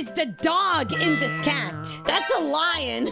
is the dog in this cat? That's a lion.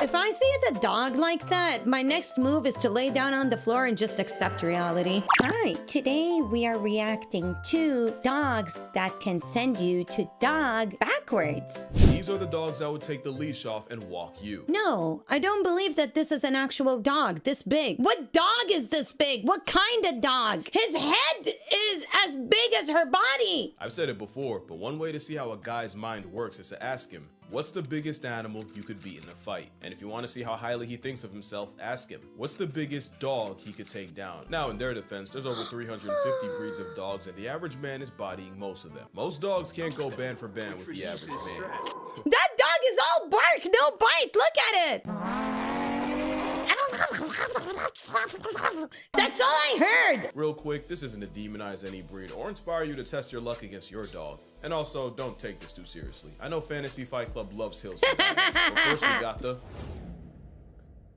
If I see the dog like that, my next move is to lay down on the floor and just accept reality. Hi, today we are reacting to dogs that can send you to dog backwards. These are the dogs that would take the leash off and walk you. No, I don't believe that this is an actual dog this big. What dog is this big? What kind of dog? His head is as big as her body. I've said it before, but one way to see how a guy's mind works is to ask him, what's the biggest animal you could beat in a fight? And if you want to see how highly he thinks of himself, ask him, what's the biggest dog he could take down? Now, in their defense, there's over 350 breeds of dogs, and the average man is bodying most of them. Most dogs can't go band for band with the average man. That dog is all bark, no bite. Look at it. That's all I heard. Real quick, this isn't to demonize any breed or inspire you to test your luck against your dog. And also, don't take this too seriously. I know Fantasy Fight Club loves hills, but first we got the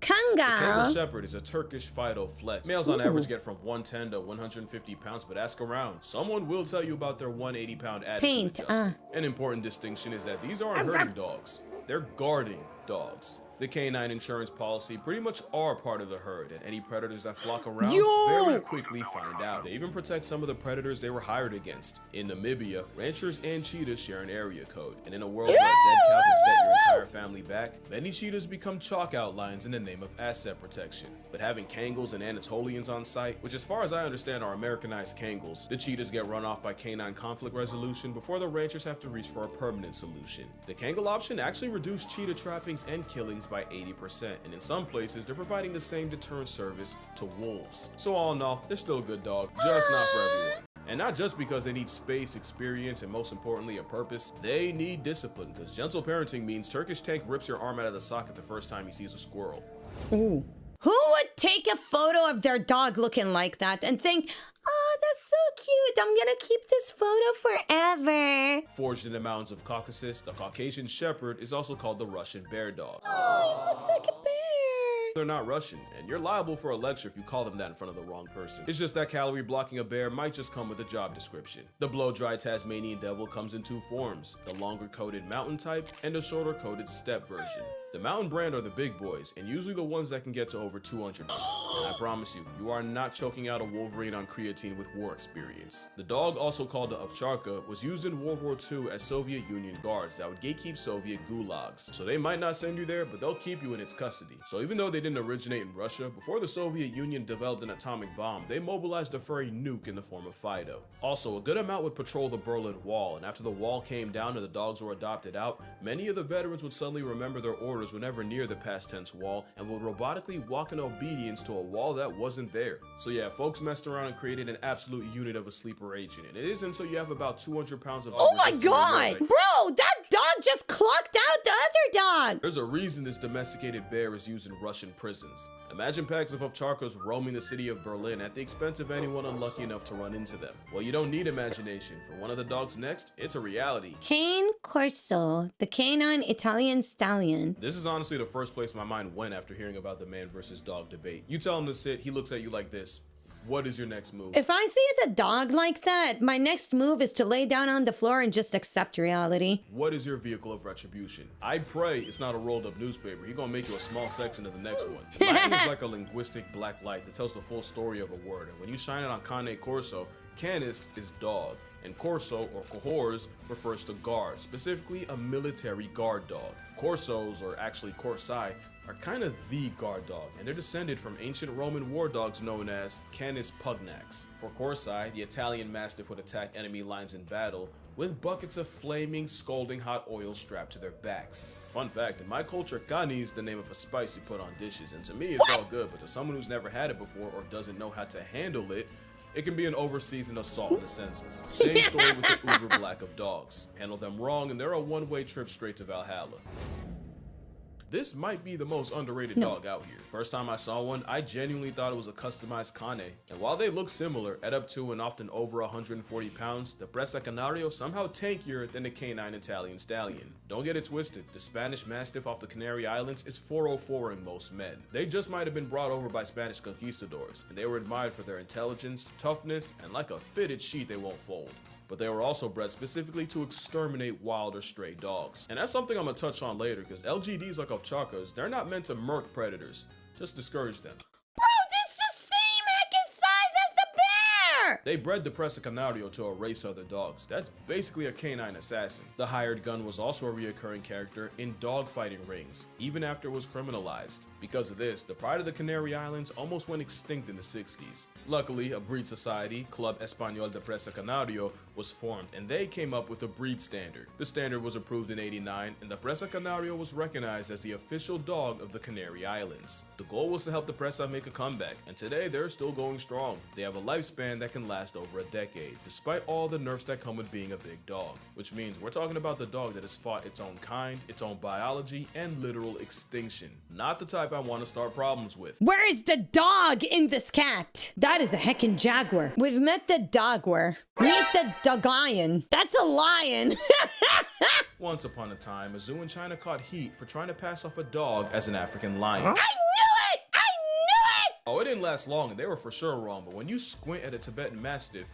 Kangal Shepherd is a Turkish Fido flex. Males on average get from 110 to 150 pounds, but ask around. Someone will tell you about their 180-pound attitude adjustment. An important distinction is that these aren't herding dogs. They're guarding dogs. The canine insurance policy pretty much are part of the herd, and any predators that flock around very quickly find out. They even protect some of the predators they were hired against. In Namibia, ranchers and cheetahs share an area code, and in a world where a dead cow can set your entire family back, many cheetahs become chalk outlines in the name of asset protection. But having Kangals and Anatolians on site, which as far as I understand are Americanized Kangals, the cheetahs get run off by canine conflict resolution before the ranchers have to reach for a permanent solution. The Kangal option actually reduced cheetah trappings and killings by 80%, and in some places they're providing the same deterrent service to wolves. So all in all, they're still a good dog, just not for everyone. And not just because they need space, experience, and most importantly a purpose, they need discipline, because gentle parenting means Turkish Tank rips your arm out of the socket the first time he sees a squirrel. Ooh. Who would take a photo of their dog looking like that and think, oh, that's so cute, I'm gonna keep this photo forever? Forged in the mountains of Caucasus, the Caucasian Shepherd is also called the Russian bear dog. Oh, he looks like a bear. They're not Russian, and you're liable for a lecture if you call them that in front of the wrong person. It's just that calorie blocking a bear might just come with a job description. The blow-dry Tasmanian devil comes in two forms, the longer coated mountain type and the shorter coated steppe version. The mountain brand are the big boys, and usually the ones that can get to over 200 months. And I promise you, you are not choking out a Wolverine on creatine with war experience. The dog, also called the ovcharka, was used in World War II as Soviet Union guards that would gatekeep Soviet gulags. So they might not send you there, but they'll keep you in its custody. So even though they didn't originate in Russia, before the Soviet Union developed an atomic bomb, they mobilized a furry nuke in the form of Fido. Also, a good amount would patrol the Berlin Wall, and after the wall came down and the dogs were adopted out, many of the veterans would suddenly remember their orders whenever near the past tense wall and would robotically walk in obedience to a wall that wasn't there. So yeah, folks messed around and created an absolute unit of a sleeper agent, and it isn't until you have about 200 pounds of oh my god, bro, that dog just clocked out the other dog. There's a reason this domesticated bear is used in Russian prisons. Imagine packs of ovcharkas roaming the city of Berlin at the expense of anyone unlucky enough to run into them. Well, you don't need imagination. For one of the dogs next, it's a reality. Cane Corso, the canine Italian stallion. This is honestly the first place my mind went after hearing about the man versus dog debate. You tell him to sit, he looks at you like this. What is your next move? If I see the dog like that, my next move is to lay down on the floor and just accept reality. What is your vehicle of retribution? I pray it's not a rolled up newspaper. He's gonna make you a small section of the next one. Latin is like a linguistic black light that tells the full story of a word, and when you shine it on Cane Corso, canis is dog, and corso or cohors refers to guard, specifically a military guard dog. Corsos, or actually corsi, are kind of the guard dog, and they're descended from ancient Roman war dogs known as Canis pugnax. For Corsi, the Italian Mastiff would attack enemy lines in battle with buckets of flaming, scalding hot oil strapped to their backs. Fun fact, in my culture, cani is the name of a spice you put on dishes, and to me it's all good, but to someone who's never had it before or doesn't know how to handle it, it can be an overseasoned assault on the senses. Same story with the uber black of dogs. Handle them wrong and they're a one-way trip straight to Valhalla. This might be the most underrated dog out here. First time I saw one, I genuinely thought it was a customized cane. And while they look similar, at up to and often over 140 pounds, the Presa Canario somehow tankier than the canine Italian stallion. Don't get it twisted, the Spanish Mastiff off the Canary Islands is 404ing most men. They just might have been brought over by Spanish conquistadors, and they were admired for their intelligence, toughness, and like a fitted sheet they won't fold. but they were also bred specifically to exterminate wild or stray dogs. And that's something I'm gonna touch on later, because LGDs like Ovchakas, they're not meant to murk predators, just discourage them. Bro, this is the same heck size as the bear! They bred the Presa Canario to erase other dogs. That's basically a canine assassin. The hired gun was also a reoccurring character in dogfighting rings, even after it was criminalized. Because of this, the pride of the Canary Islands almost went extinct in the 60s. Luckily, a breed society, Club Español de Presa Canario, was formed, and they came up with a breed standard. The standard was approved in '89, and the Presa Canario was recognized as the official dog of the Canary Islands. The goal was to help the Presa make a comeback, and today they're still going strong. They have a lifespan that can last over a decade, despite all the nerfs that come with being a big dog. Which means we're talking about the dog that has fought its own kind, its own biology, and literal extinction. Not the type I want to start problems with. Where is the dog in this cat? That is a heckin' jaguar. We've met the dogwar. Meet the dogian. That's a lion. Once upon a time, a zoo in China caught heat for trying to pass off a dog as an African lion. I knew it! I knew it! Oh, it didn't last long, and they were for sure wrong, but when you squint at a Tibetan Mastiff,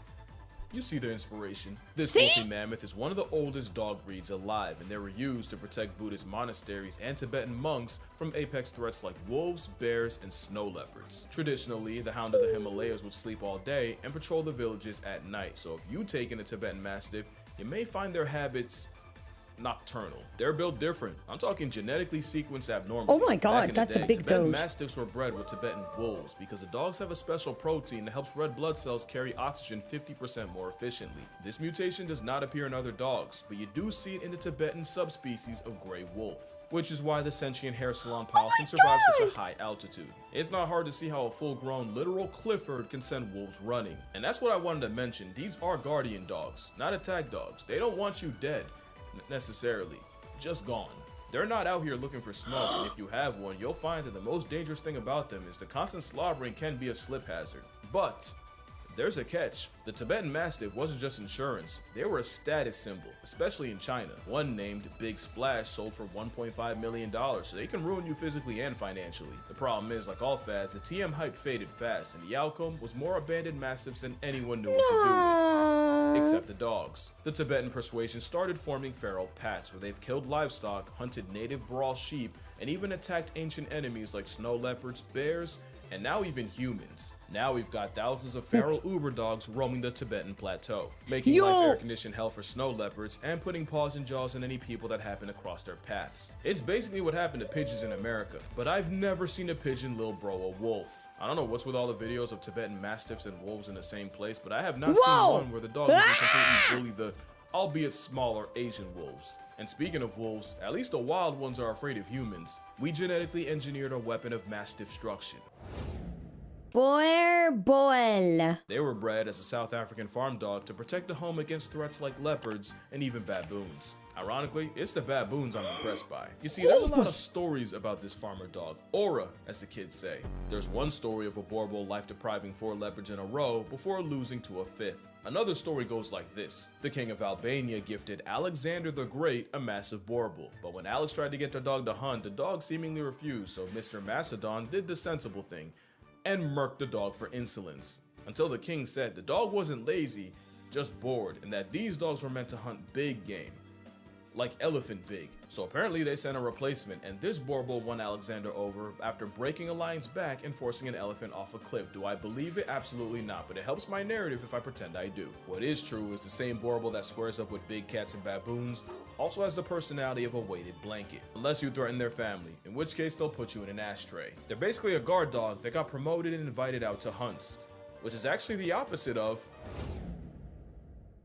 you see their inspiration. This wolfy mammoth is one of the oldest dog breeds alive, and they were used to protect Buddhist monasteries and Tibetan monks from apex threats like wolves, bears, and snow leopards. Traditionally, the hound of the Himalayas would sleep all day and patrol the villages at night, so if you take in a Tibetan Mastiff, you may find their habits nocturnal. They're built different. I'm talking genetically sequenced abnormally. Oh my god, that's a big Tibetan doge. Mastiffs were bred with Tibetan wolves because the dogs have a special protein that helps red blood cells carry oxygen 50% more efficiently. This mutation does not appear in other dogs, but you do see it in the Tibetan subspecies of gray wolf, which is why the sentient hair salon pile can survive such a high altitude. It's not hard to see how a full-grown literal Clifford can send wolves running. And that's what I wanted to mention. These are guardian dogs, not attack dogs. They don't want you dead necessarily, just gone. They're not out here looking for smoke, and if you have one, you'll find that the most dangerous thing about them is the constant slaughtering can be a slip hazard. But there's a catch. The Tibetan Mastiff wasn't just insurance, they were a status symbol, especially in China. One named Big Splash sold for $1.5 million, so they can ruin you physically and financially. The problem is, like all fads, the TM hype faded fast, and the outcome was more abandoned Mastiffs than anyone knew what to do with. Except the dogs. The Tibetan persuasion started forming feral packs where they've killed livestock, hunted native Boerboel sheep, and even attacked ancient enemies like snow leopards, bears, and now even humans. Now we've got thousands of feral uber dogs roaming the Tibetan plateau, making life air-conditioned hell for snow leopards and putting paws and jaws in any people that happen to cross their paths. It's basically what happened to pigeons in America, but I've never seen a pigeon lil bro a wolf. I don't know what's with all the videos of Tibetan Mastiffs and wolves in the same place, but I have not seen one where the dog doesn't completely bully the albeit smaller Asian wolves. And speaking of wolves, at least the wild ones are afraid of humans. We genetically engineered a weapon of mass destruction. Boerboel. They were bred as a South African farm dog to protect the home against threats like leopards and even baboons. Ironically, it's the baboons I'm impressed by. You see, there's a lot of stories about this farmer dog, aura, as the kids say. There's one story of a Boerboel life-depriving 4 leopards in a row before losing to a 5th. Another story goes like this. The king of Albania gifted Alexander the Great a massive Boerboel, but when Alex tried to get the dog to hunt, the dog seemingly refused, so Mr. Macedon did the sensible thing and murked the dog for insolence. Until the king said the dog wasn't lazy, just bored, and that these dogs were meant to hunt big game, like elephant big. So apparently they sent a replacement, and this Boerboel won Alexander over after breaking a lion's back and forcing an elephant off a cliff. Do I believe it? Absolutely not, but it helps my narrative if I pretend I do. What is true is the same Boerboel that squares up with big cats and baboons also has the personality of a weighted blanket, unless you threaten their family, in which case they'll put you in an ashtray. They're basically a guard dog that got promoted and invited out to hunts, which is actually the opposite of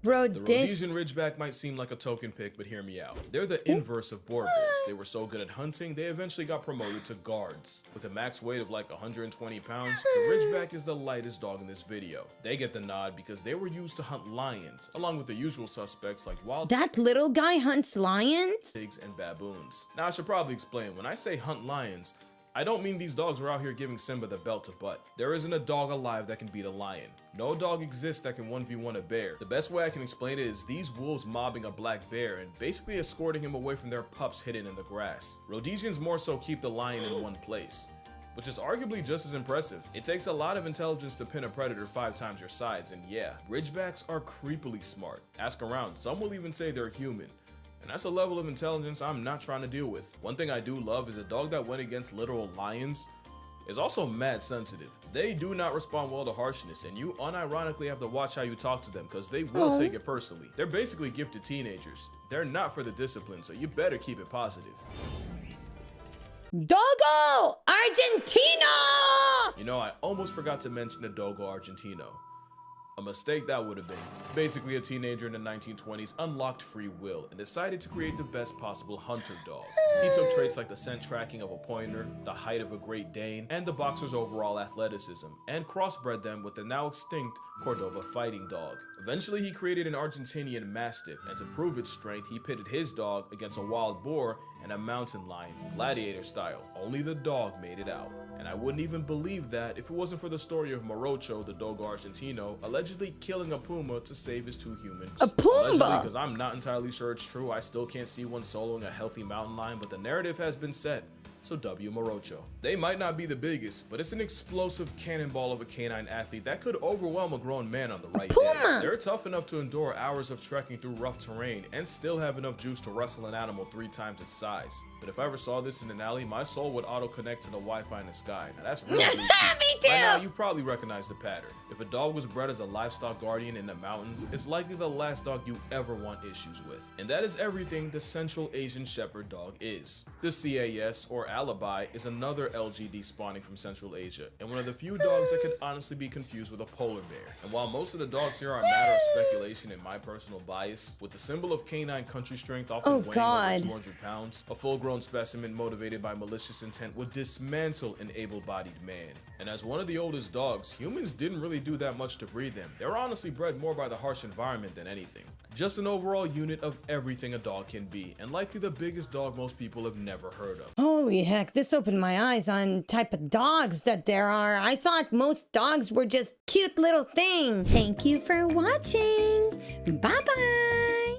the Rhodesian Ridgeback. Might seem like a token pick, but hear me out. They're the inverse of Boerboels. They were so good at hunting, they eventually got promoted to guards. With a max weight of like 120 pounds, the Ridgeback is the lightest dog in this video. They get the nod because they were used to hunt lions, along with the usual suspects like wild That little guy hunts lions? pigs and baboons. Now I should probably explain, when I say hunt lions, I don't mean these dogs are out here giving Simba the belt to butt. There isn't a dog alive that can beat a lion. No dog exists that can 1v1 a bear. The best way I can explain it is these wolves mobbing a black bear and basically escorting him away from their pups hidden in the grass. Rhodesians more so keep the lion in one place, which is arguably just as impressive. It takes a lot of intelligence to pin a predator 5 times your size, and yeah, Ridgebacks are creepily smart. Ask around, some will even say they're human. And that's a level of intelligence I'm not trying to deal with. One thing I do love is a dog that went against literal lions is also mad sensitive. They do not respond well to harshness, and you unironically have to watch how you talk to them because they will take it personally. They're basically gifted teenagers. They're not for the discipline, so you better keep it positive. Dogo Argentino! You know, I almost forgot to mention the Dogo Argentino. A mistake that would have been. Basically, a teenager in the 1920s unlocked free will and decided to create the best possible hunter dog. He took traits like the scent tracking of a pointer, the height of a Great Dane, and the boxer's overall athleticism, and crossbred them with the now extinct Cordoba fighting dog. Eventually, he created an Argentinian Mastiff, and to prove its strength, he pitted his dog against a wild boar and a mountain lion, gladiator style. Only the dog made it out. And I wouldn't even believe that if it wasn't for the story of Morocho, the Dogo Argentino, allegedly killing a puma to save his 2 humans. A puma? Allegedly, because I'm not entirely sure it's true. I still can't see one soloing a healthy mountain lion, but the narrative has been set. So W Morocho. They might not be the biggest, but it's an explosive cannonball of a canine athlete that could overwhelm a grown man on the right day. They're tough enough to endure hours of trekking through rough terrain and still have enough juice to wrestle an animal 3 times its size. But if I ever saw this in an alley, my soul would auto-connect to the Wi-Fi in the sky. Now that's really Me too! By now, you probably recognize the pattern. If a dog was bred as a livestock guardian in the mountains, it's likely the last dog you ever want issues with. And that is everything the Central Asian Shepherd dog is. The CAS, or Alibi, is another LGD spawning from Central Asia, and one of the few dogs that could honestly be confused with a polar bear. And while most of the dogs here are a matter of speculation and my personal bias, with the symbol of canine country strength often weighing over 200 pounds, a full-grown specimen motivated by malicious intent would dismantle an able-bodied man. And as one of the oldest dogs, humans didn't really do that much to breed them. They were honestly bred more by the harsh environment than anything. Just an overall unit of everything a dog can be, and likely the biggest dog most people have never heard of. Holy heck, this opened my eyes on type of dogs that there are. I thought most dogs were just cute little things. Thank you for watching. Bye-bye.